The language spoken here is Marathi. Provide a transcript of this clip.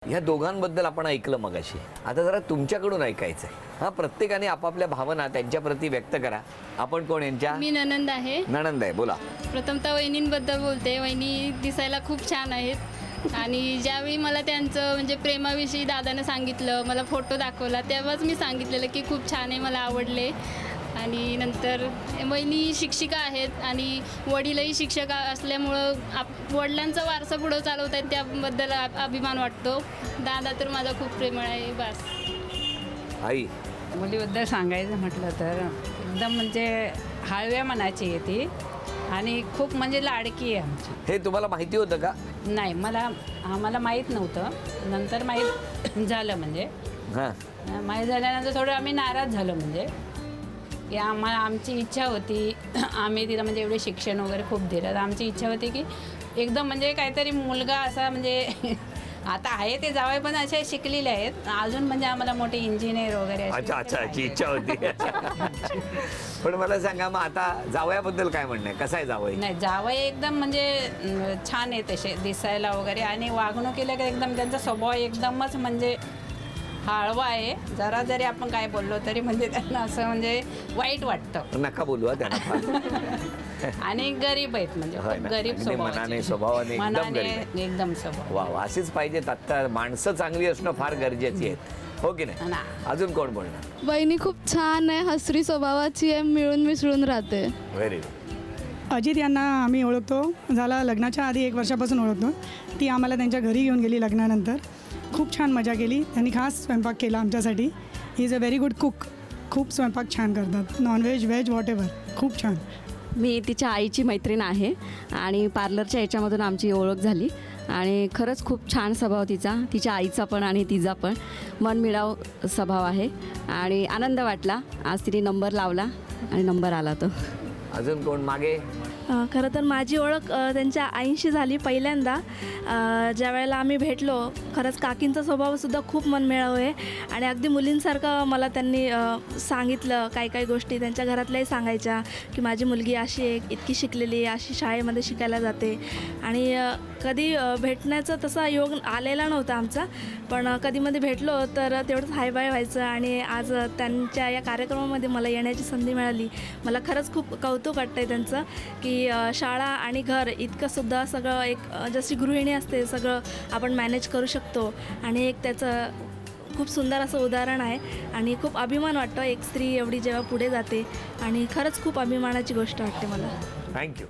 ह्या दोघांबद्दल आपण ऐकलं मगाशी, आता जरा तुमच्याकडून ऐकायचं आहे. हां, प्रत्येकाने आपापल्या भावना त्यांच्याप्रती व्यक्त करा. आपण कोण यांच्या? मी ननंद आहे. नणंद आहे, बोला. प्रथमतः वहिनींबद्दल बोलते. वहिनी दिसायला खूप छान आहेत आणि ज्यावेळी मला त्यांचं म्हणजे प्रेमाविषयी दादानं सांगितलं, मला फोटो दाखवला, तेव्हाच मी सांगितलेलं की खूप छान आहे, मला आवडले. आणि नंतर वहिनी शिक्षिका आहेत आणि वडीलही शिक्षक असल्यामुळं वडिलांचा वारसा पुढं चालवत आहेत, त्याबद्दल अभिमान वाटतो. दादा तर माझा खूप प्रेमळ आहे. बस. आई, मुलीबद्दल सांगायचं म्हटलं तर एकदम म्हणजे हळव्या मनाची आहे ती आणि खूप म्हणजे लाडकी आहे आमची. हे तुम्हाला माहिती होतं का? नाही, आम्हाला माहीत नव्हतं. नंतर माहीत झालं. म्हणजे हां, माहीत झाल्यानंतर थोडं आम्ही नाराज झालो. म्हणजे की आमची इच्छा होती, आम्ही तिला म्हणजे एवढे शिक्षण वगैरे खूप दिलं, तर आमची इच्छा होती की एकदम म्हणजे काहीतरी मुलगा असा म्हणजे आता आहे ते जावई पण असे शिकलेले आहेत अजून, म्हणजे आम्हाला मोठे इंजिनियर वगैरे असे अच्छा अच्छा, याची इच्छा होती. पण मला सांगा, मग आता जावयाबद्दल काय म्हणणं आहे? कसा आहे जावई? नाही, जावई एकदम म्हणजे छान आहे तसे दिसायला वगैरे आणि वागणुकीला एकदम त्यांचा स्वभाव एकदमच म्हणजे हळवा आहे. जरा जरी आपण काय बोललो तरी म्हणजे त्यांना असं म्हणजे वाईट वाटतं. नका बोलू हा त्यांना फार. आणि गरीब आहेत, म्हणजे होय खूप ना. गरीब अगदी मनाने, स्वभावाने एकदम मनाने गरीब आहेत. एकदम स्वभाव. वा वा, अशीच पाहिजेत. आता माणसं चांगली असणं फार गरजेची आहेत, हो की नाही? ना. अजून कोण बोलणार? वहिनी खूप छान आहे, हसरी स्वभावाची आहे, मिळून मिसळून राहते. Very good. अजित यांना आम्ही ओळखतो, झाला लग्नाच्या आधी 1 वर्षापासून ओळखतो. ती आम्हाला त्यांच्या घरी घेऊन गेली लग्नानंतर. खूप छान मजा केली. त्यांनी खास स्वयंपाक केला आमच्यासाठी. He is a very good cook. खूप स्वयंपाक छान करतात, नॉनव्हेज व्हेज व्हॉट एव्हर. खूप छान. मी तिच्या आईची मैत्रीण आहे आणि पार्लरच्या याच्यामधून आमची ओळख झाली आणि खरंच खूप छान स्वभाव तिच्या आईचा पण आणि तिचा पण मनमिळाव स्वभाव आहे आणि आनंद वाटला. आज तिने नंबर लावला आणि नंबर आला तो. अजून कोण मागे? खरं तर माझी ओळख त्यांच्या आईंशी झाली पहिल्यांदा. ज्या वेळेला आम्ही भेटलो, खरंच काकींचा स्वभावसुद्धा खूप मनमिळाऊ आहे आणि अगदी मुलींसारखं मला त्यांनी सांगितलं. काही गोष्टी त्यांच्या घरातल्याही सांगायच्या की माझी मुलगी अशी आहे, इतकी शिकलेली आहे, अशी शाळेमध्ये शिकायला जाते. आणि कधी भेटण्याचा तसा योग आलेला नव्हता आमचा, पण कधीमध्ये भेटलो तर तेवढंच हाय बाय व्हायचं. आणि आज त्यांच्या या कार्यक्रमामध्ये मला येण्याची संधी मिळाली. मला खरंच खूप कौतुक वाटतं आहे त्यांचं की शाळा आणि घर इतकंसुद्धा सगळं एक जशी गृहिणी असते सगळं आपण मॅनेज करू शकतो. आणि एक त्याचं खूप सुंदर असं उदाहरण आहे आणि खूप अभिमान वाटतो एक स्त्री एवढी जेव्हा पुढे जाते आणि खरंच खूप अभिमानाची गोष्ट वाटते मला. थँक्यू.